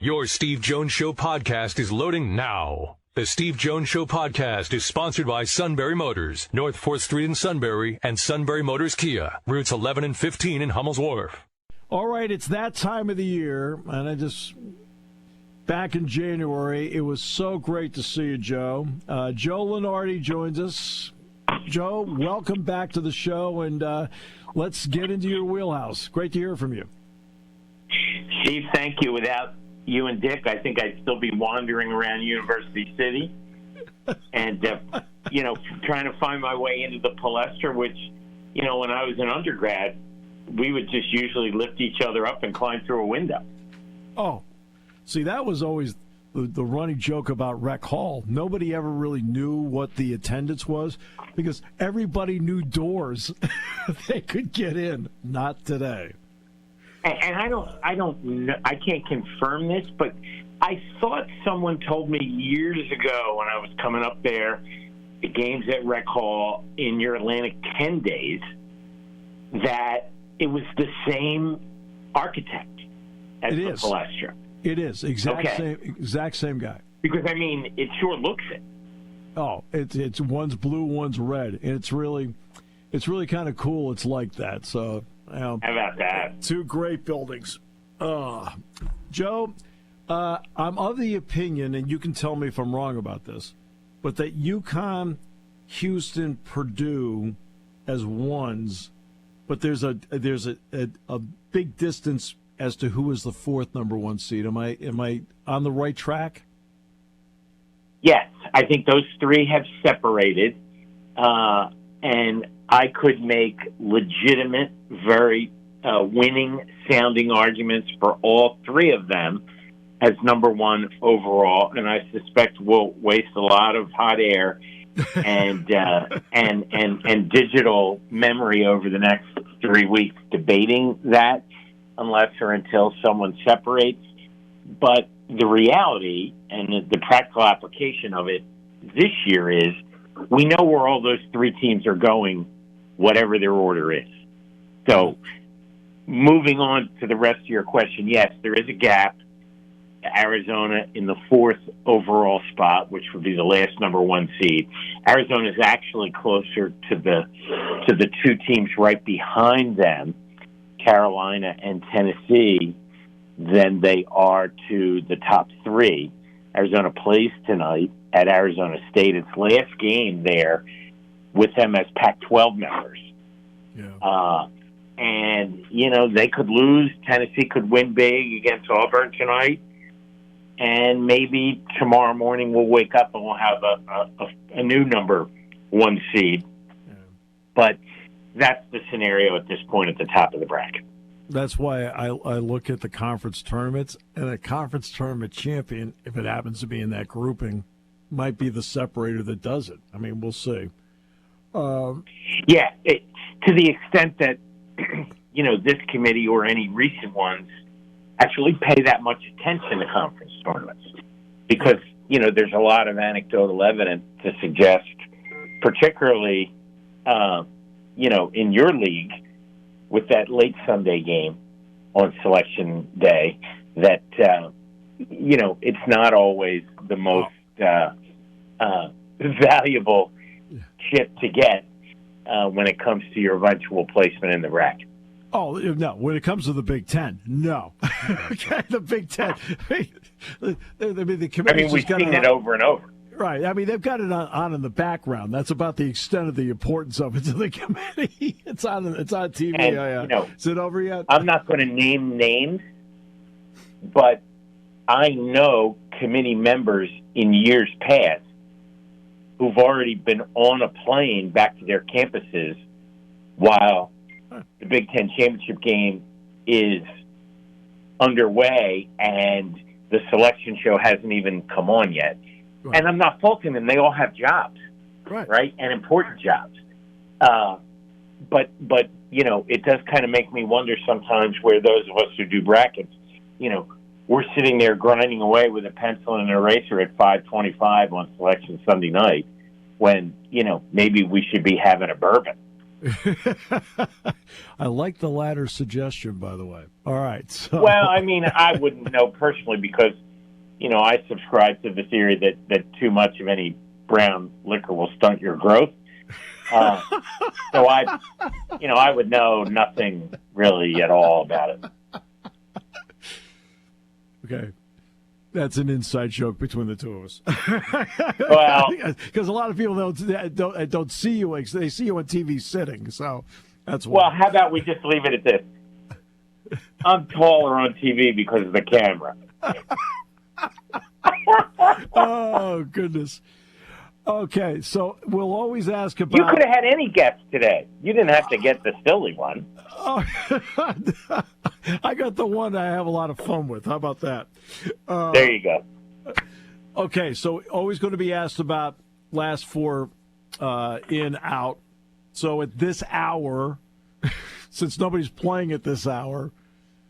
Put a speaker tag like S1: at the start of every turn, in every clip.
S1: Your Steve Jones Show podcast is loading now. The Steve Jones Show podcast is sponsored by Sunbury Motors, North 4th Street in Sunbury, and Sunbury Motors Kia, routes 11 and 15 in Hummel's Wharf.
S2: All right, it's that time of the year, and back in January, it was so great to see you, Joe. Joe Lunardi joins us. Joe, welcome back to the show, and let's get into your wheelhouse. Great to hear from you.
S3: Steve, thank you. Without you and Dick, I think I'd still be wandering around University City and, trying to find my way into the Palestra, which, when I was an undergrad, we would just usually lift each other up and climb through a window.
S2: Oh, see, that was always the running joke about Rec Hall. Nobody ever really knew what the attendance was because everybody knew doors they could get in. Not today.
S3: And I don't know, I can't confirm this, but I thought someone told me years ago when I was coming up there, the games at Rec Hall in your Atlantic 10 days, that it was the same architect as the Palestra.
S2: It is exact same guy.
S3: Because it sure looks it.
S2: Oh, it's one's blue, one's red, and it's really kind of cool. It's like that. So.
S3: How about that?
S2: Two great buildings. Joe, I'm of the opinion, and you can tell me if I'm wrong about this, but that UConn, Houston, Purdue as ones, but there's a big distance as to who is the fourth number one seed. Am I on the right track?
S3: Yes, I think those three have separated, and I could make legitimate, very winning-sounding arguments for all three of them as number one overall, and I suspect we'll waste a lot of hot air and digital memory over the next 3 weeks debating that, unless or until someone separates. But the reality and the practical application of it this year is we know where all those three teams are going, whatever their order is. So moving on to the rest of your question, yes, there is a gap. Arizona in the fourth overall spot, which would be the last number one seed. Arizona is actually closer to the two teams right behind them, Carolina and Tennessee, than they are to the top three. Arizona plays tonight at Arizona State. Its last game there with them as Pac-12 members. Yeah. And, they could lose. Tennessee could win big against Auburn tonight. And maybe tomorrow morning we'll wake up and we'll have a new number one seed. Yeah. But that's the scenario at this point at the top of the bracket.
S2: That's why I look at the conference tournaments, and a conference tournament champion, if it happens to be in that grouping, might be the separator that does it. We'll see.
S3: To the extent that, this committee or any recent ones actually pay that much attention to conference tournaments. Because, there's a lot of anecdotal evidence to suggest, particularly, in your league, with that late Sunday game on selection day, that, it's not always the most valuable chip to get when it comes to your eventual placement in the bracket.
S2: Oh, no. When it comes to the Big Ten, no. Okay, the Big Ten. The committee.
S3: We've seen it over and over.
S2: Right. They've got it on in the background. That's about the extent of the importance of it to the committee. It's on TV.
S3: And,
S2: is it over yet?
S3: I'm not going to name names, but I know committee members in years past who've already been on a plane back to their campuses while the Big Ten championship game is underway and the selection show hasn't even come on yet. Right. And I'm not faulting them. They all have jobs, right? And important jobs. But it does kind of make me wonder sometimes where those of us who do brackets, we're sitting there grinding away with a pencil and an eraser at 5:25 on selection Sunday night when, maybe we should be having a bourbon.
S2: I like the latter suggestion, by the way. All right. So.
S3: Well, I mean, I wouldn't know personally because, I subscribe to the theory that too much of any brown liquor will stunt your growth. So I would know nothing really at all about it.
S2: Okay. That's an inside joke between the two of us.
S3: Well,
S2: because a lot of people don't see you. They see you on TV sitting, so that's why.
S3: Well, how about we just leave it at this? I'm taller on TV because of the camera.
S2: Oh, goodness. Okay, so we'll always ask about...
S3: You could have had any guest today. You didn't have to get the silly one.
S2: Oh, I got the one I have a lot of fun with. How about that?
S3: There you go.
S2: Okay, so always going to be asked about last four in, out. So at this hour, since nobody's playing at this hour,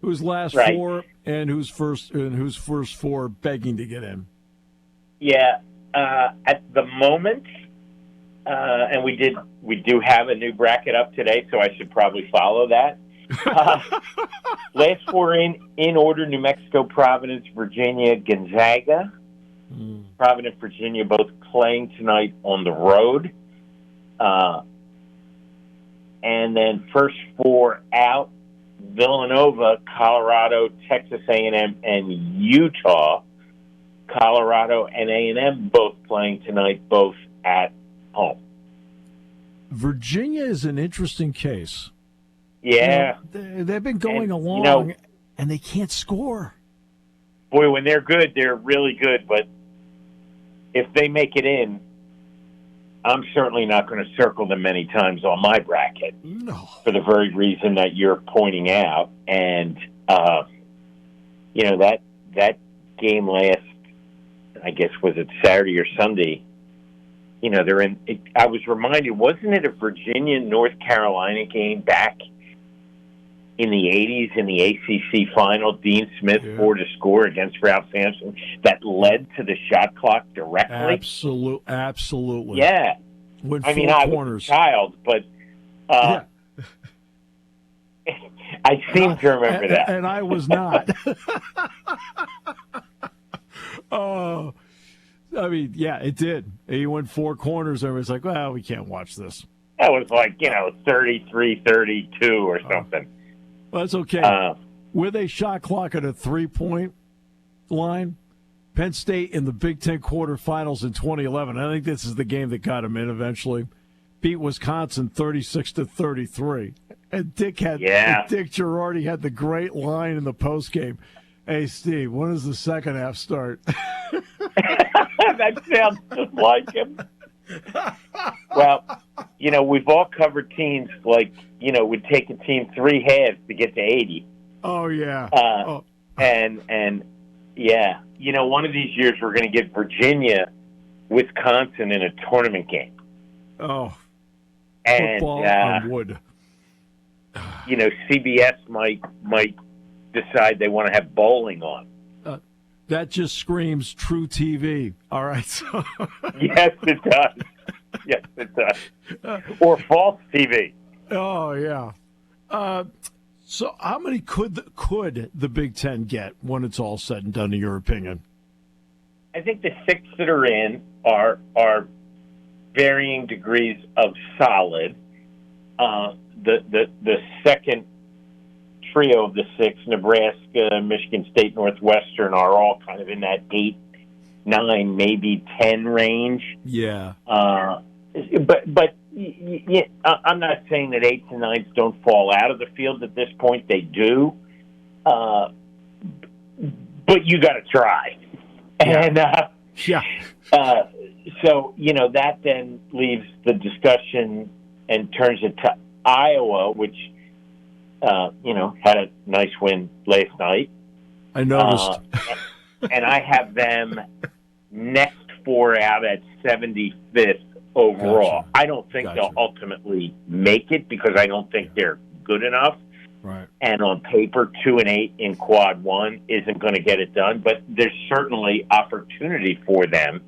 S2: who's last four and who's first four begging to get in?
S3: Yeah, at the moment, and we do have a new bracket up today, so I should probably follow that. Last four in order: New Mexico, Providence, Virginia, Gonzaga. Providence, Virginia, both playing tonight on the road. And then first four out: Villanova, Colorado, Texas A&M, and Utah. Colorado and A&M both playing tonight, both at home.
S2: Virginia is an interesting case.
S3: Yeah.
S2: They've been going along, and they can't score.
S3: Boy, when they're good, they're really good. But if they make it in, I'm certainly not going to circle them many times on my bracket.
S2: No.
S3: For the very reason that you're pointing out. And, that game last, I guess, was it Saturday or Sunday? They're in. I was reminded, wasn't it a Virginia-North Carolina game back in the 80s in the ACC final? Dean Smith scored a score against Ralph Sampson that led to the shot clock directly.
S2: Absolutely.
S3: Yeah.
S2: I
S3: was a child, but I seem to remember that.
S2: And I was not. Oh, it did. He went four corners. Everybody's like, well, we can't watch this.
S3: That was like, 33-32 or something.
S2: Well, that's okay. With a shot clock at a 3-point line, Penn State in the Big Ten quarterfinals in 2011, I think this is the game that got him in eventually, beat Wisconsin 36-33. And Dick Girardi had the great line in the postgame. Hey, Steve, when does the second half start?
S3: That sounds just like him. Well, we've all covered teams like, would take a team 3 halves to get to 80.
S2: Oh, yeah.
S3: And one of these years we're going to get Virginia, Wisconsin in a tournament game.
S2: Oh,
S3: and,
S2: football on wood.
S3: CBS might decide they want to have bowling on.
S2: That just screams true TV. All right. So.
S3: Yes, it does. Yes, it does. Or false TV.
S2: Oh, yeah. So how many could the Big Ten get when it's all said and done, in your opinion?
S3: I think the 6 that are in are varying degrees of solid. The second trio of the 6, Nebraska, Michigan State, Northwestern, are all kind of in that 8, 9, maybe 10 range.
S2: Yeah.
S3: But I'm not saying that 8s and 9s don't fall out of the field at this point. They do. But you got to try.
S2: Yeah.
S3: And so, that then leaves the discussion and turns it to Iowa, which had a nice win last night.
S2: I noticed.
S3: And I have them next 4 out at 75th overall.
S2: Gotcha.
S3: I don't think they'll ultimately make it because I don't think they're good enough.
S2: Right.
S3: And on paper, 2-8 in quad 1 isn't going to get it done. But there's certainly opportunity for them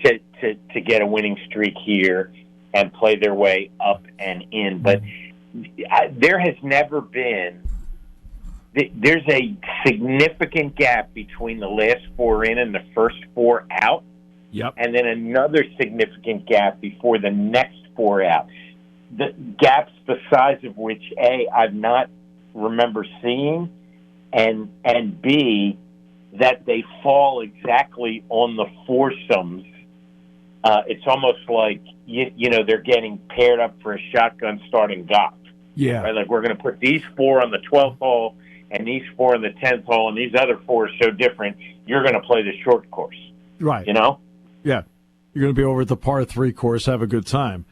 S3: to get a winning streak here and play their way up and in. But there has never been – there's a significant gap between the last 4 in and the first 4 out.
S2: Yep.
S3: And then another significant gap before the next 4 out. The gaps the size of which, A, I've not remember seeing, and B, that they fall exactly on the foursomes. It's almost like, you know, they're getting paired up for a shotgun starting golf.
S2: Yeah.
S3: Right? Like, we're going to put these 4 on the 12th hole and these 4 on the 10th hole, and these other 4 are so different, you're going to play the short course.
S2: Right.
S3: You know?
S2: Yeah. You're going to be over at the par 3 course, have a good time.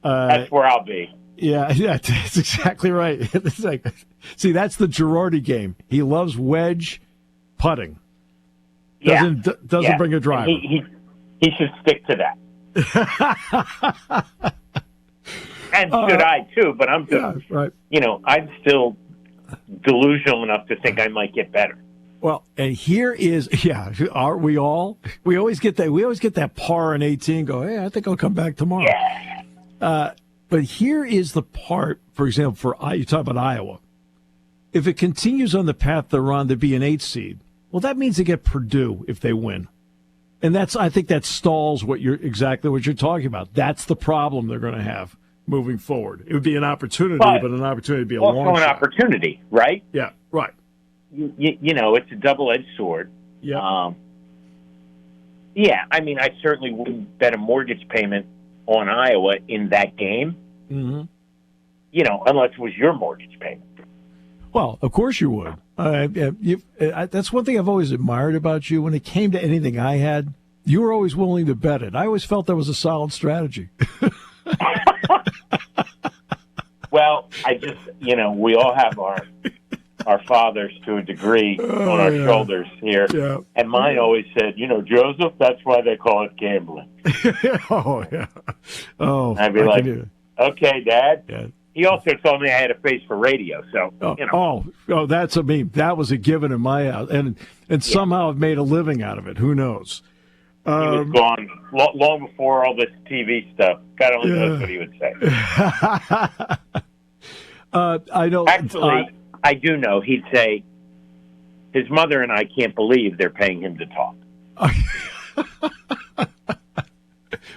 S3: That's where I'll be.
S2: Yeah, that's exactly right. It's like, see, that's the Girardi game. He loves wedge putting. Doesn't bring a driver.
S3: He should stick to that. And should I too? But I'm just,
S2: right.
S3: You know, I'm still delusional enough to think I might get better.
S2: Well, and here is, aren't we all? We always get that. We always get that par in 18. Go, hey, I think I'll come back tomorrow.
S3: Yeah.
S2: But here is the part, for example, you talk about Iowa. If it continues on the path they're on to be an 8 seed, well, that means they get Purdue if they win. And I think that stalls exactly what you're talking about. That's the problem they're going to have moving forward. It would be an opportunity, but an opportunity to be a long shot.
S3: Also an opportunity, right?
S2: Yeah, right.
S3: You know, it's a double-edged sword.
S2: Yeah.
S3: I mean, I certainly wouldn't bet a mortgage payment on Iowa in that game.
S2: Mm-hmm.
S3: You know, unless it was your mortgage payment.
S2: Well, of course you would. That's one thing I've always admired about you. When it came to anything I had, you were always willing to bet it. I always felt that was a solid strategy.
S3: Well, we all have our fathers to a degree on our shoulders here. Yeah. And mine always said, Joseph, that's why they call it gambling.
S2: Oh, yeah. Oh,
S3: I'd be okay, Dad. Yeah. He also told me I had a face for radio, so,
S2: that's that was a given in my house. And somehow I've made a living out of it. Who knows?
S3: He was gone long before all this TV stuff. God only knows what he would say.
S2: I know.
S3: Actually, I do know. He'd say, his mother and I can't believe they're paying him to talk.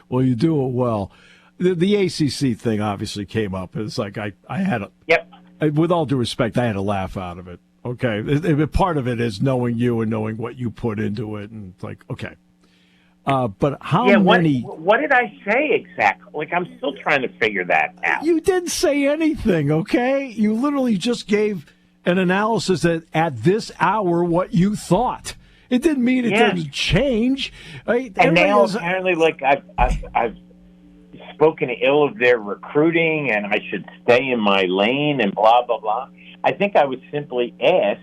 S2: Well, you do it well. The ACC thing obviously came up. It's like I had a...
S3: Yep.
S2: With all due respect, I had a laugh out of it. Okay. Part of it is knowing you and knowing what you put into it. And it's like, okay. But how many...
S3: What did I say exactly? Like, I'm still trying to figure that out.
S2: You didn't say anything, okay? You literally just gave an analysis at this hour what you thought. It didn't mean it didn't change. Right?
S3: And now apparently, like, I've spoken ill of their recruiting and I should stay in my lane and blah, blah, blah. I think I was simply asked,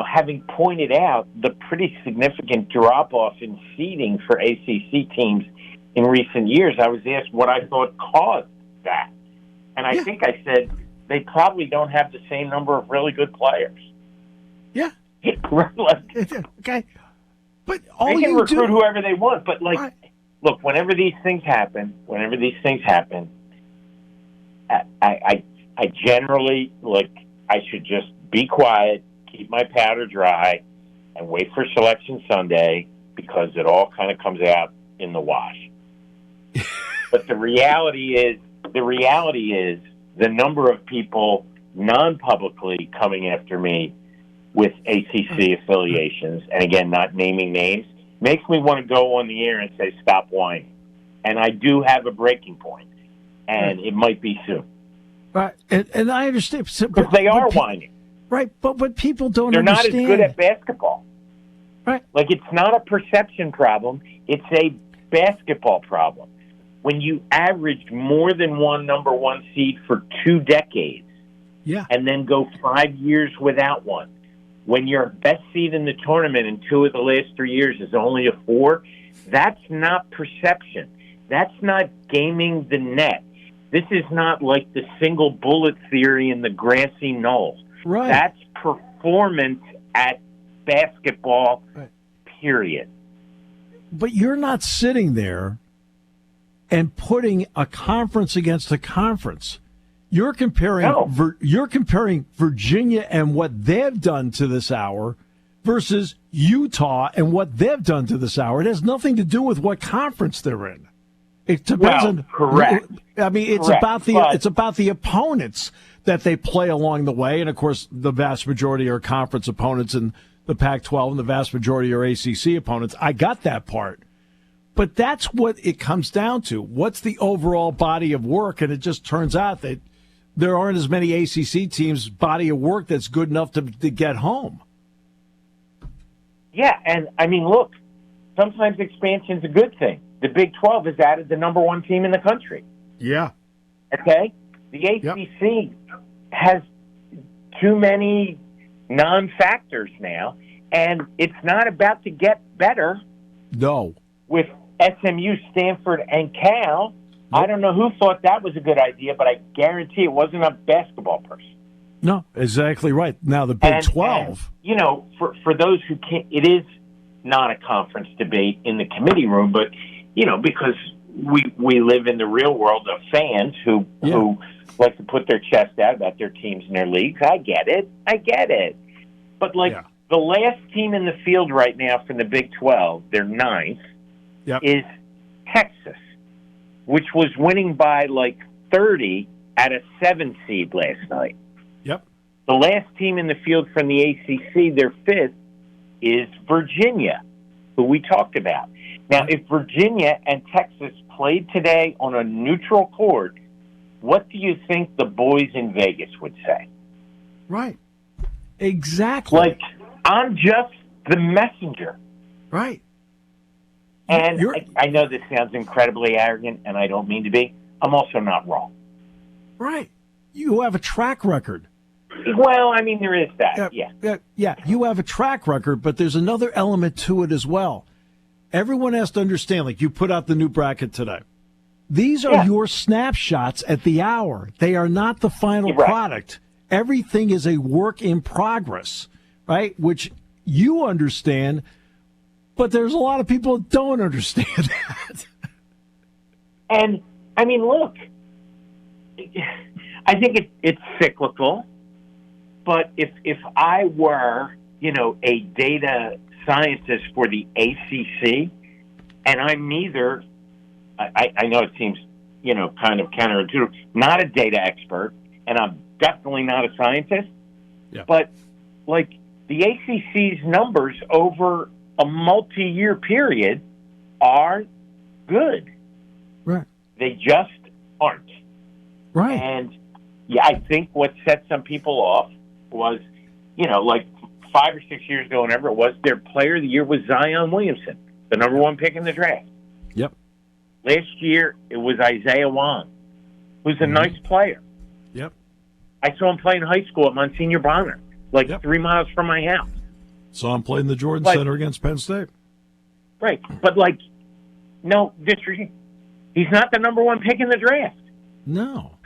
S3: having pointed out the pretty significant drop-off in seeding for ACC teams in recent years, I was asked what I thought caused that. And I think I said they probably don't have the same number of really good players.
S2: Yeah.
S3: Okay.
S2: But
S3: they can recruit whoever they want, but look, whenever these things happen, I generally, I should just be quiet, keep my powder dry, and wait for Selection Sunday because it all kind of comes out in the wash. But the reality is the number of people non-publicly coming after me with ACC affiliations, and again, not naming names, makes me want to go on the air and say, stop whining. And I do have a breaking point, and it might be soon.
S2: Right, and I understand.
S3: But they are whining.
S2: Right, but people don't
S3: They're
S2: understand.
S3: They're not as good at basketball.
S2: Right.
S3: Like, it's not a perception problem. It's a basketball problem. When you averaged more than one number 1 seed for 2 decades, and then go 5 years without one, when your best seed in the tournament in 2 of the last 3 years is only a 4, that's not perception. That's not gaming the net. This is not like the single bullet theory in the grassy knoll.
S2: Right.
S3: That's performance at basketball, period.
S2: But you're not sitting there and putting a conference against a conference. You're comparing
S3: No.
S2: you're comparing Virginia and what they've done to this hour versus Utah and what they've done to this hour. It has nothing to do with what conference they're in. It depends on
S3: correct.
S2: I mean, it's about the opponents that they play along the way, and of course, the vast majority are conference opponents in the Pac-12, and the vast majority are ACC opponents. I got that part, but that's what it comes down to. What's the overall body of work? And it just turns out that there aren't as many ACC teams' body of work that's good enough to get home.
S3: Yeah, and I mean, look, sometimes expansion's a good thing. The Big 12 has added the number one team in the country.
S2: Yeah.
S3: Okay? The ACC has too many non-factors now, and it's not about to get better.
S2: No.
S3: With SMU, Stanford, and Cal. I don't know who thought that was a good idea, but I guarantee it wasn't a basketball person.
S2: No, exactly right. Now, the Big 12.
S3: And, you know, for those who can't, it is not a conference debate in the committee room, but, you know, because we live in the real world of fans who like to put their chest out about their teams and their leagues. I get it. But, the last team in the field right now from the Big 12, their ninth, is Texas, which was winning by, 30 at a 7 seed last night.
S2: Yep.
S3: The last team in the field from the ACC, their fifth, is Virginia, who we talked about. Now, if Virginia and Texas played today on a neutral court, what do you think the boys in Vegas would say?
S2: Right. Exactly.
S3: I'm just the messenger.
S2: Right.
S3: And I know this sounds incredibly arrogant, and I don't mean to be. I'm also not wrong.
S2: Right. You have a track record.
S3: Well, I mean, there is that,
S2: Yeah, you have a track record, but there's another element to it as well. Everyone has to understand, you put out the new bracket today. These are your snapshots at the hour. They are not the final product. Everything is a work in progress, right? Which you understand, but there's a lot of people that don't understand that.
S3: And, I mean, look, I think it's cyclical. But if I were, a data scientist for the ACC, and I'm neither, I know it seems, kind of counterintuitive, not a data expert, and I'm definitely not a scientist, but, the ACC's numbers over a multi-year period are good.
S2: Right.
S3: They just aren't.
S2: Right.
S3: And, I think what set some people off was, 5 or 6 years ago, whenever it was, their player of the year was Zion Williamson, the number one pick in the draft.
S2: Yep.
S3: Last year, it was Isaiah Wong, who's a nice player.
S2: Yep.
S3: I saw him play in high school at Monsignor Bonner, 3 miles from my house.
S2: Saw him play in the Jordan Center against Penn State.
S3: Right. But, no, he's not the number one pick in the draft.
S2: No.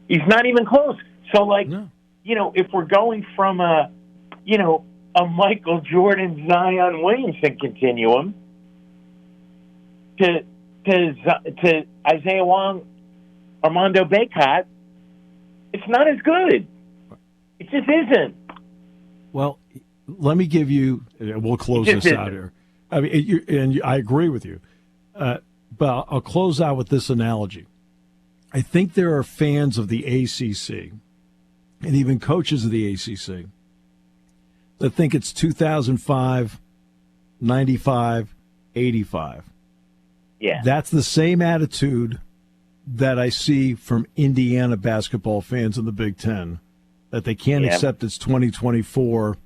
S3: He's not even close. So,
S2: no.
S3: If we're going from a Michael Jordan, Zion Williamson continuum to Isaiah Wong, Armando Bacot, it's not as good. It just isn't.
S2: Well, let me give you. We'll close this out here. I mean, I agree with you, but I'll close out with this analogy. I think there are fans of the ACC and even coaches of the ACC that think it's 2005, 95, 85.
S3: Yeah.
S2: That's the same attitude that I see from Indiana basketball fans in the Big Ten, that they can't accept it's 2024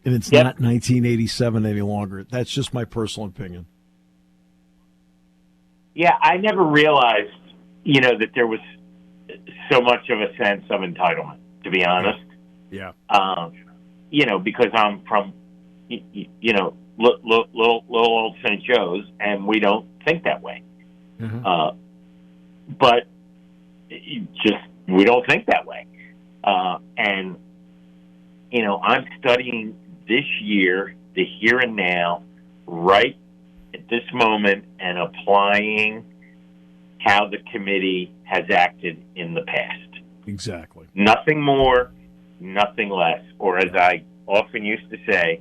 S2: and it's not 1987 any longer. That's just my personal opinion.
S3: Yeah, I never realized, that there was so much of a sense of entitlement, to be honest.
S2: Yeah.
S3: Because I'm from, little old St. Joe's, and we don't think that way. Mm-hmm. But we don't think that way. And, I'm studying this year, the here and now, right at this moment, and applying how the committee has acted in the past.
S2: Exactly.
S3: Nothing more, nothing less. Or as I often used to say,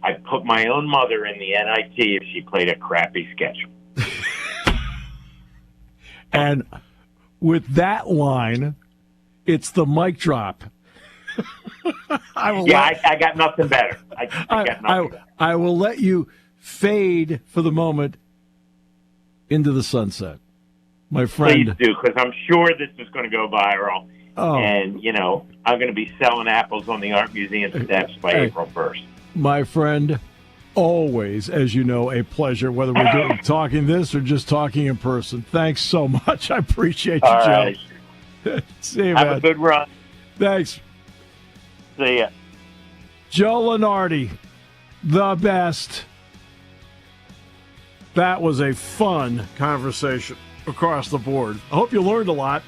S3: I'd put my own mother in the NIT if she played a crappy schedule.
S2: And with that line, it's the mic drop.
S3: I got nothing better.
S2: I will let you fade for the moment into the sunset, my friend.
S3: Please do, because I'm sure this is going to go viral.
S2: Oh.
S3: And, I'm going to be selling apples on the Art Museum steps by April 1st.
S2: My friend, always, as you know, a pleasure, whether we're talking this or just talking in person. Thanks so much. I appreciate you,
S3: All
S2: Joe.
S3: right.
S2: See you,
S3: Have
S2: man.
S3: a good run.
S2: Thanks.
S3: See ya.
S2: Joe Lunardi, the best. That was a fun conversation across the board. I hope you learned a lot.